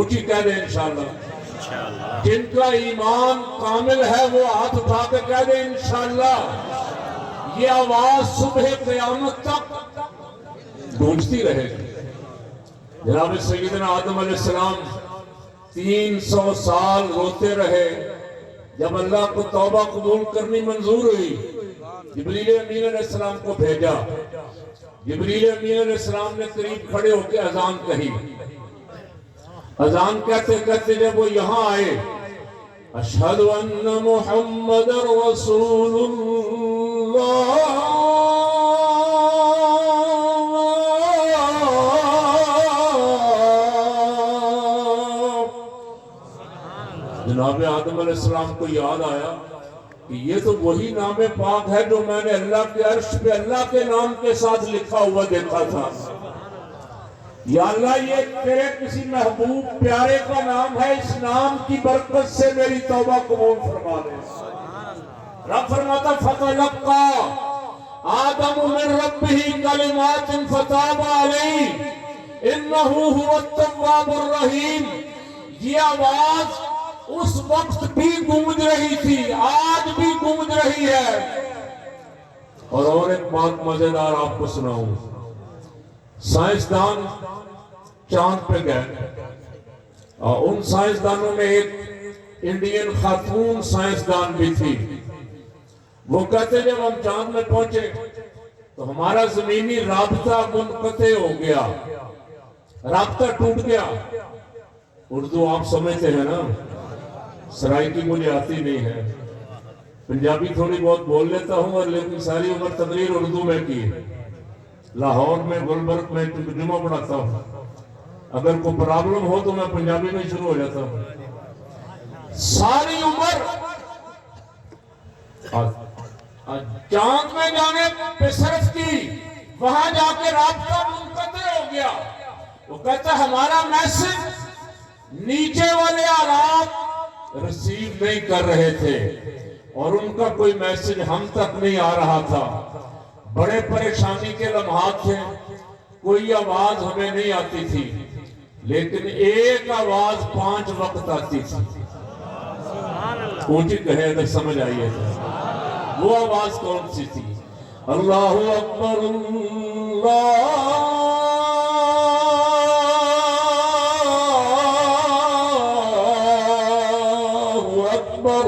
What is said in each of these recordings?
اٹھی کہہ دیں انشاءاللہ۔ جن کا ایمان کامل ہے وہ ہاتھ اٹھا کے کہہ دیں انشاءاللہ۔ یہ آواز صبح قیامت تک گونجتی رہے گی۔ جناب سیدنا آدم علیہ السلام 300 سال روتے رہے، جب اللہ کو توبہ قبول کرنی منظور ہوئی جبریل امین علیہ السلام کو بھیجا۔ جبریل امین علیہ السلام نے قریب کھڑے ہو کے اذان کہی۔ اذان کہتے کہتے جب وہ یہاں آئے، اشہد ان محمد رسول اللہ، جناب آدم علیہ السلام کو یاد آیا کہ یہ تو وہی نام پاک ہے جو میں نے اللہ کے عرش پہ اللہ کے نام کے ساتھ لکھا ہوا دیکھا تھا۔ یا اللہ یہ تیرے کسی محبوب پیارے کا نام ہے، اس نام کی برکت سے میری توبہ قبول فرما دے۔ رب فرماتا فتلقى آدم من ربه کلمات فتاب علیہ انہ هو التواب الرحیم۔ یہ آواز اس وقت بھی گونج رہی تھی، آج بھی گونج رہی ہے۔ اور ایک بات مزیدار آپ کو سناؤں، سائنسدان چاند پہ گئے اور ان سائنسدانوں میں ایک انڈین خاتون سائنسدان بھی تھی۔ وہ کہتے جب ہم چاند میں پہنچے تو ہمارا زمینی رابطہ منقطع ہو گیا، رابطہ ٹوٹ گیا۔ اردو آپ سمجھتے ہیں نا، سرائکی مجھے آتی نہیں ہے، پنجابی تھوڑی بہت بول لیتا ہوں، اور لیکن ساری عمر تقریر اردو میں کی ہے۔ لاہور میں گلبرگ میں جمعہ پڑھاتا ہوں، اگر کوئی پرابلم ہو تو میں پنجابی میں شروع ہو جاتا ہوں۔ ساری عمر چاند میں جانے پہ صرف کی، وہاں جا کے رابطہ منقطع ہو گیا۔ وہ کہتا ہمارا میسج نیچے والے آلات رسیو نہیں کر رہے تھے، اور ان کا کوئی میسج ہم تک نہیں آ رہا تھا۔ بڑے پریشانی کے لمحات تھے، کوئی آواز ہمیں نہیں آتی تھی، لیکن ایک آواز 5 وقت آتی تھی۔ اونچی کہے اگر سمجھ آئیے تو وہ آواز کون سی تھی؟ اللہ اکبر اللہ اکبر۔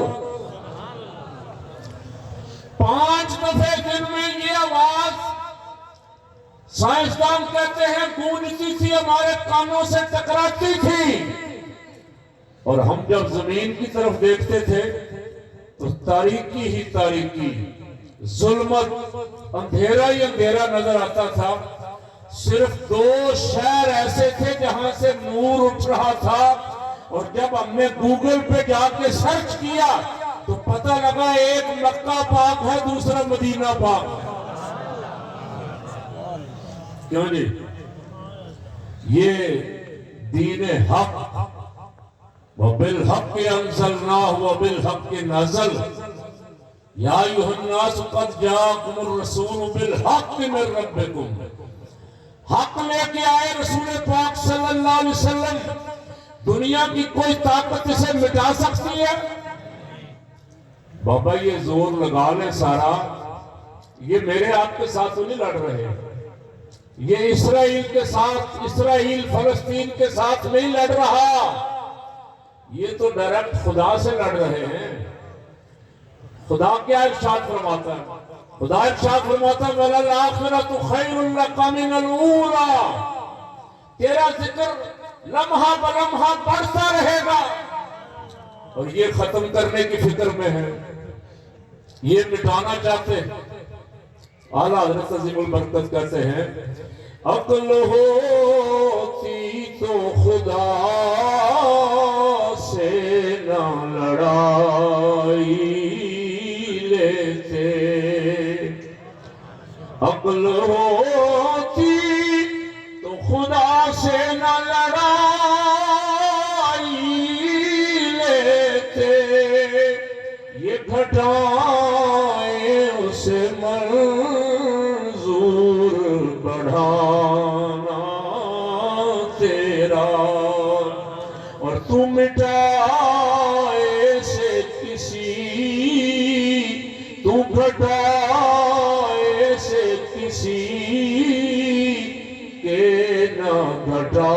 5 دفعے دن میں یہ آواز سائنسدان کہتے ہیں گونجتی تھی، ہمارے کانوں سے ٹکراتی تھی، اور ہم جب زمین کی طرف دیکھتے تھے تو تاریکی ہی تاریکی، ظلمت، اندھیرا ہی اندھیرا نظر آتا تھا۔ صرف 2 شہر ایسے تھے جہاں سے نور اٹھ رہا تھا، اور جب ہم نے گوگل پہ جا کے سرچ کیا تو پتہ لگا ایک مکہ پاک ہے، دوسرا مدینہ پاک ہے۔ کیوں جی؟ یہ دین حق، وَبِالْحَقِّ أَنزَلْنَاهُ وَبِالْحَقِّ نَزَلَ يَا أَيُّهَا النَّاسُ قَدْ جَاءَكُمُ الرَّسُولُ بِالْحَقِّ مِنْ رَبِّكُمْ۔ حق لے کے آئے رسول پاک صلی اللہ علیہ وسلم۔ دنیا کی کوئی طاقت اسے مٹا سکتی ہے؟ بابا یہ زور لگا لیں سارا، یہ میرے آپ کے ساتھ نہیں لڑ رہے، یہ اسرائیل کے ساتھ، اسرائیل فلسطین کے ساتھ نہیں لڑ رہا، یہ تو ڈائریکٹ خدا سے لڑ رہے ہیں۔ خدا کیا ارشاد فرماتا ہے؟ خدا ارشاد فرماتا ہے وَلَلْآخِرَةُ خَيْرٌ لَكَ مِنَ الْأُولَىٰ۔ تیرا ذکر لمحہ بلمحہ بڑھتا رہے گا، اور یہ ختم کرنے کی فکر میں ہے، یہ مٹانا چاہتے ہیں۔ اعلیٰ حضرت عظیم البرکت کہتے ہیں عقل ہوتی تو خدا سے نہ لڑائی لیتے، عقل ہوتی تو خدا سے نہ لڑائی لیتے، یہ گھٹائیں اسے منظور بڑھانا تیرا اور تو مٹائے سے کسی تو گھٹائے سے کسی کے نہ گھٹا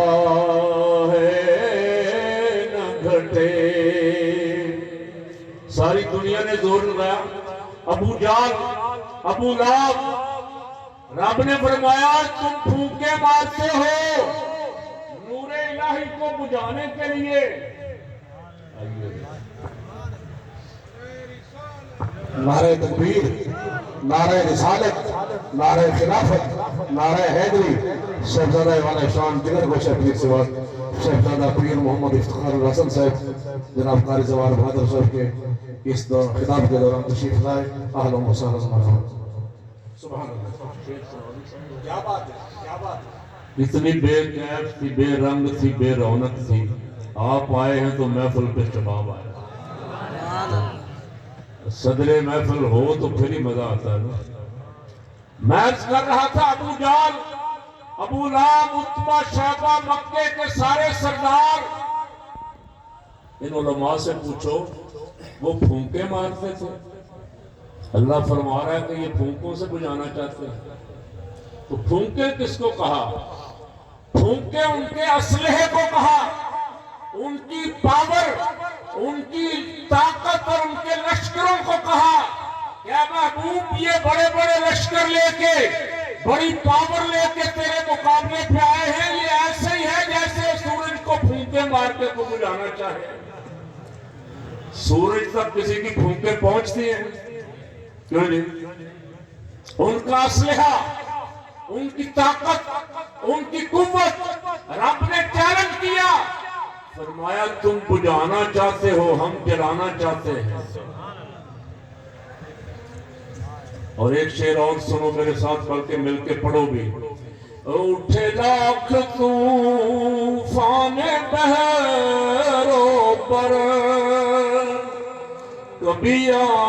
ہے نہ گھٹے. ساری دنیا نے زور لگایا, ابو جہل, ابو لہب, رب نے فرمایا تم پھونکے مارتے ہو نور الہی کو بجھانے کے لیے. نعرہ تکبیر, نعرہ رسالت, نعرہ خلافت, نعرہ حیدری. شہزادہ ایوان شان جگر گوشہ پیر سواد شہزادہ پیر محمد افتخار الحسن صاحب جناب قاری زوار بہادر صاحب کے اس خطاب کے دوران تشریف لائے. اہلا و سہلا مرحبا. سبحان اللہ. کیا بات ہے, کیا بات ہے. اتنی بے کیف تھی, بے رنگ تھی, بے رونق تھی. آپ آئے ہیں تو محفل پہ شباب آیا. صدر محفل ہو تو پھر ہی مزہ آتا ہے نا. میں عرض کر رہا تھا ابو جہل, ابو لہب, عتبہ, شیبہ, مکے کے سارے سردار, ان علماء سے پوچھو وہ پھونکے مارتے تھے. اللہ فرما رہا ہے کہ یہ پھونکوں سے بجھانا چاہتے ہیں. تو پھونکے کس کو کہا؟ پھونکے ان کے اسلحے کو کہا, ان کی پاور, ان کی طاقت اور ان کے لشکروں کو کہا. کیا محبوب یہ بڑے بڑے لشکر لے کے, بڑی پاور لے کے تیرے مقابلے پہ آئے ہیں, یہ ایسے ہی ہے جیسے سورج کو پھونکے مار کے کو بجھانا چاہے. سورج تک کسی کی پھونکے پہنچتی ہیں کیوں نہیں؟ ان کا اسلحہ, ان کی طاقت, ان کی قوت, رب نے چیلنج کیا, فرمایا تم بجھانا چاہتے ہو, ہم جلانا چاہتے ہیں. اور ایک شعر اور سنو میرے ساتھ پڑھ کے مل کے پڑھو بھی. اٹھے لاکھ طوفان بحروں پر, کبھی آندھیوں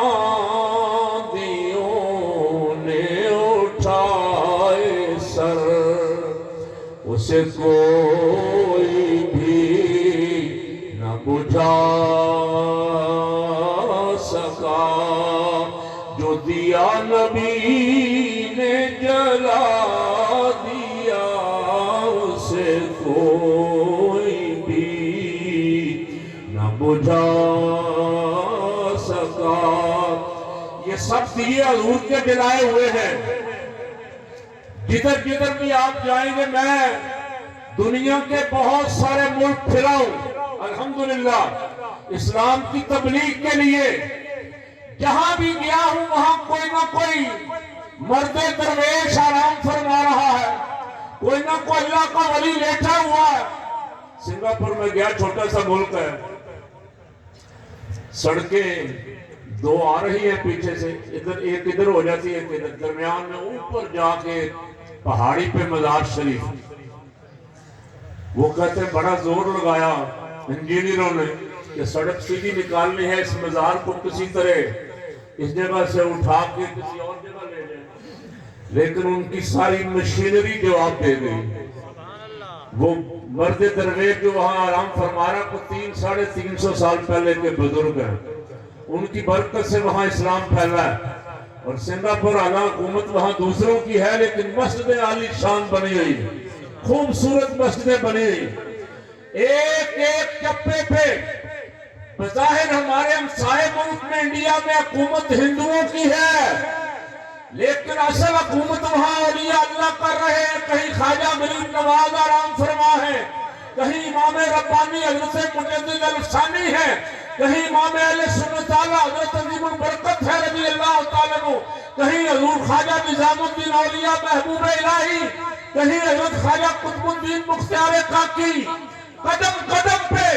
نے اٹھائے سر, اسے کوئی بھی نہ بجھا سکا, جو دیا نبی نے جلا دیا, اسے کوئی بھی نہ بجھا سکا. یہ سب دیے حضور کے جلائے ہوئے ہیں. جدھر جدھر بھی آپ جائیں گے, میں دنیا کے بہت سارے ملک پھرا ہوں الحمدللہ اسلام کی تبلیغ کے لیے. جہاں بھی گیا ہوں وہاں کوئی نہ کوئی مرد درویش آرام فرما رہا ہے, کوئی نہ کوئی اللہ کا ولی لیٹا ہوا ہے. سنگاپور میں گیا, چھوٹا سا ملک ہے, سڑکیں دو آ رہی ہیں پیچھے سے, ایک ادھر ہو جاتی ہے, ایک ادھر, درمیان میں اوپر جا کے پہاڑی پہ مزار شریف. وہ کہتے ہیں بڑا زور لگایا انجینئروں نے کہ سڑک سیدھی نکالنی ہے, اس مزار کو کسی طرح اس جگہ سے اٹھا کے کسی اور جگہ لے جائیں, لیکن ان کی ساری مشینری جواب دے گئی. وہ مرد درویش جو وہاں آرام فرما رہا, کو 300-350 سال پہلے کے بزرگ ہیں, ان کی برکت سے وہاں اسلام پھیلا ہے. اور سنگاپور اعلیٰ حکومت وہاں دوسروں کی ہے, لیکن مسجد عالی شان بنی ہوئی, خوبصورت مسجدیں بنی ہوئی. ایک ایک چپے پہ بظاہر ہمارے ہمسائے ملک میں انڈیا میں حکومت ہندوؤں کی ہے, لیکن اصل حکومت وہاں اولیاء اللہ کر رہے ہیں. کہیں خواجہ غریب نواز آرام فرما ہے, کہیں امام ربانی حضرت مجدد الفسانی ہے, کہیں امام اہل سنت تعالیٰ حضرت عظیم البرکت ہے رضی اللہ تعالیٰ عنہ, کہیں حضور خواجہ نظام الدین اولیاء محبوب الہی, کہیں حضرت خواجہ قطب الدین مختار کاکی. قدم قدم پہ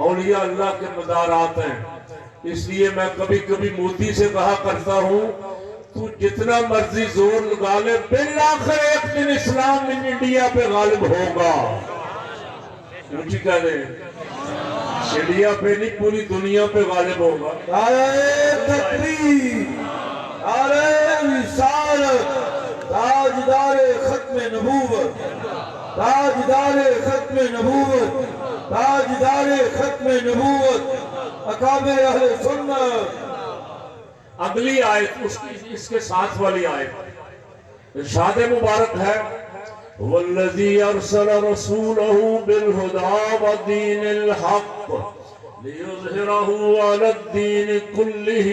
اولیاء اللہ کے مزارات ہیں. اس لیے میں کبھی کبھی مودی سے کہا کرتا ہوں, تو جتنا مرضی زور لگا لے, بالآخر ایک دن اسلام انڈیا پہ غالب ہوگا. اونچی کہہ دیں, انڈیا پہ نہیں پوری دنیا پہ غالب ہوگا. نعرہ تکبیر, نعرہ رسالت, تاجدار ختم نبوت, تاجدار ختم نبوت, تاج تاجدار ختم نبوت اکابر اہل سنت۔ اگلی آیت اس کے ساتھ والی آیت ارشاد مبارک ہے والذی ارسل رسولہ بالہدی ودین الحق لیظہرہ علی الدین کلہ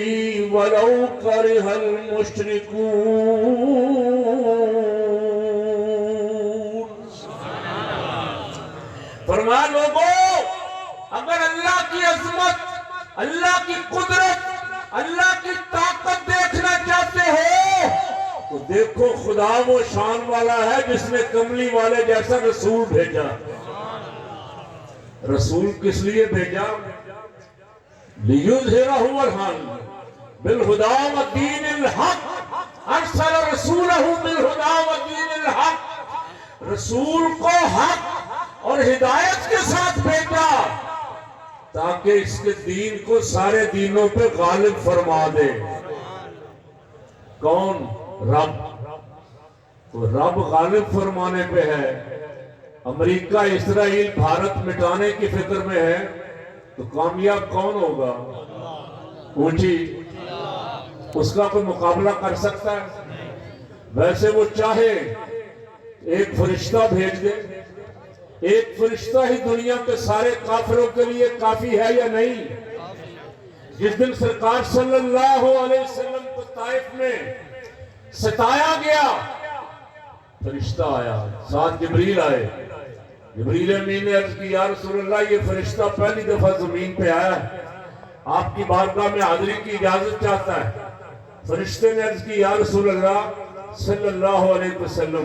ولو کرہ المشرکون۔ فرمایا لوگوں، اگر اللہ کی عظمت، اللہ کی قدرت، اللہ کی طاقت دیکھنا چاہتے ہو تو دیکھو خدا وہ شان والا ہے جس نے کملی والے جیسا رسول بھیجا۔ رسول کس لیے بھیجا؟ لیظہرہ بالہدی ودین الحق، ارسل رسولہ بالہدی ودین الحق، رسول کو حق اور ہدایت کے ساتھ بھیجا تاکہ اس کے دین کو سارے دینوں پہ غالب فرما دے۔ کون؟ رب۔ تو رب غالب فرمانے پہ ہے۔ امریکہ اسرائیل بھارت مٹانے کی فکر میں ہے تو کامیاب کون ہوگا؟ اونچی اس کا کوئی مقابلہ کر سکتا ہے؟ ویسے وہ چاہے ایک فرشتہ بھیج دے، ایک فرشتہ ہی دنیا کے سارے کافروں کے لیے کافی ہے یا نہیں؟ جس دن سرکار صلی اللہ علیہ وسلم کو طائف میں ستایا گیا، فرشتہ آیا، ساتھ جبریل آئے۔ جبریل امین نے عرض کی یا رسول اللہ یہ فرشتہ پہلی دفعہ زمین پہ آیا ہے، آپ کی بارگاہ میں حاضری کی اجازت چاہتا ہے۔ فرشتے نے عرض کی یا رسول اللہ صلی اللہ علیہ وسلم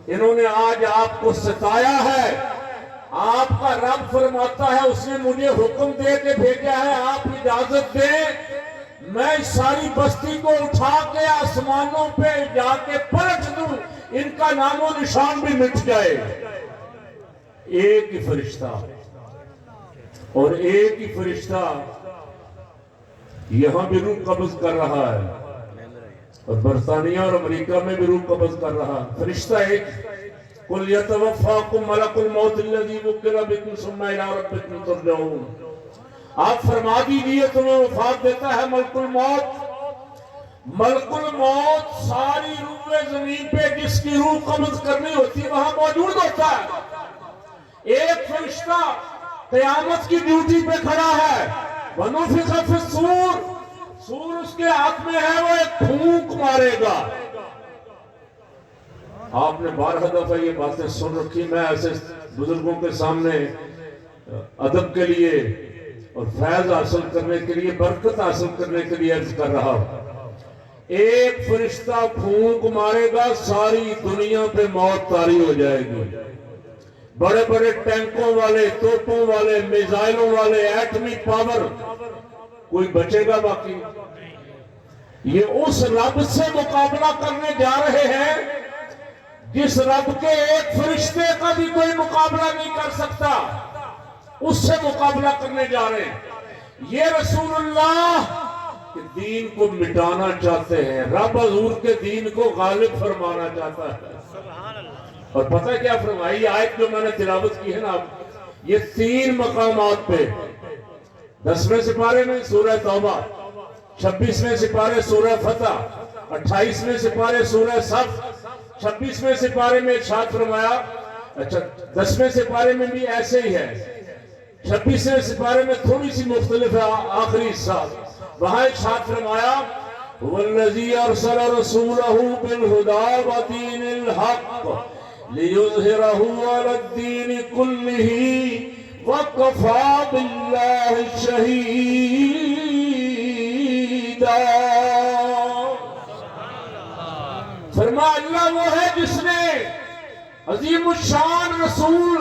انہوں نے آج آپ کو ستایا ہے، آپ کا رب فرماتا ہے اس نے مجھے حکم دے کے بھیجا ہے، آپ اجازت دیں میں ساری بستی کو اٹھا کے آسمانوں پہ جا کے پلٹ دوں، ان کا نام و نشان بھی مٹ جائے۔ ایک ہی فرشتہ، اور ایک ہی فرشتہ یہاں بھی روح قبض کر رہا ہے اور برطانیہ اور امریکہ میں بھی روح قبض کر رہا ہے۔ فرشتہ ایک، قُلْ يَتَوَفَّاكُمْ مَلَكُ الْمَوْتِ الَّذِي وُكِّلَ بِكُمْ ثُمَّ إِلَىٰ رَبِّكُمْ تُرْجَعُونَ۔ آپ فرما دیجئے تمہیں وفات دیتا ہے ملک الموت۔ ملک الموت ساری روح زمین پہ جس کی روح قبض کرنی ہوتی ہے وہاں موجود ہوتا ہے۔ ایک فرشتہ قیامت کی ڈیوٹی پہ کھڑا ہے، وَنُفِخَ فِي الصُّورِ، سور اس کے ہاتھ میں ہے، وہ ایک پھونک مارے گا۔ آپ نے 12 دفعہ یہ باتیں سن رکھی، میں ایسے بزرگوں کے سامنے ادب کے لیے اور فیض حاصل کرنے کے لیے، برکت حاصل کرنے کے لیے عرض کر رہا ہوں۔ ایک فرشتہ پھونک مارے گا، ساری دنیا پہ موت طاری ہو جائے گی۔ بڑے بڑے ٹینکوں والے، توپوں والے، میزائلوں والے، ایٹمی پاور، کوئی بچے گا باقی؟ یہ اس رب سے مقابلہ کرنے جا رہے ہیں جس رب کے ایک فرشتے کا بھی کوئی مقابلہ نہیں کر سکتا، اس سے مقابلہ کرنے جا رہے ہیں۔ یہ رسول اللہ کے دین کو مٹانا چاہتے ہیں، رب حضور کے دین کو غالب فرمانا چاہتا ہے۔ اور پتہ کیا فرمائی آیت جو میں نے تلاوت کی ہے نا، یہ 3 مقامات پہ، 10ویں سپارے میں سورہ توبہ، 26ویں سپارے سورہ فتح، 28ویں سپارے سورہ صف، 26ویں سپارے میں ارشاد فرمایا، اچھا 10ویں سپارے میں بھی ایسے ہی ہے، 26ویں سپارے میں تھوڑی سی مختلف ہے آخری حصہ، وہاں ارشاد فرمایا وَالَّذِي أَرْسَلَ رَسُولَهُ بِالْهُدَى وَدِينِ الْحَقِّ لِيُظْهِرَهُ عَلَى الدِّينِ كُلِّهِ وَكَفَى بِاللَّهِ شَهِيدًا۔ فرمایا اللہ وہ ہے جس نے عظیم الشان رسول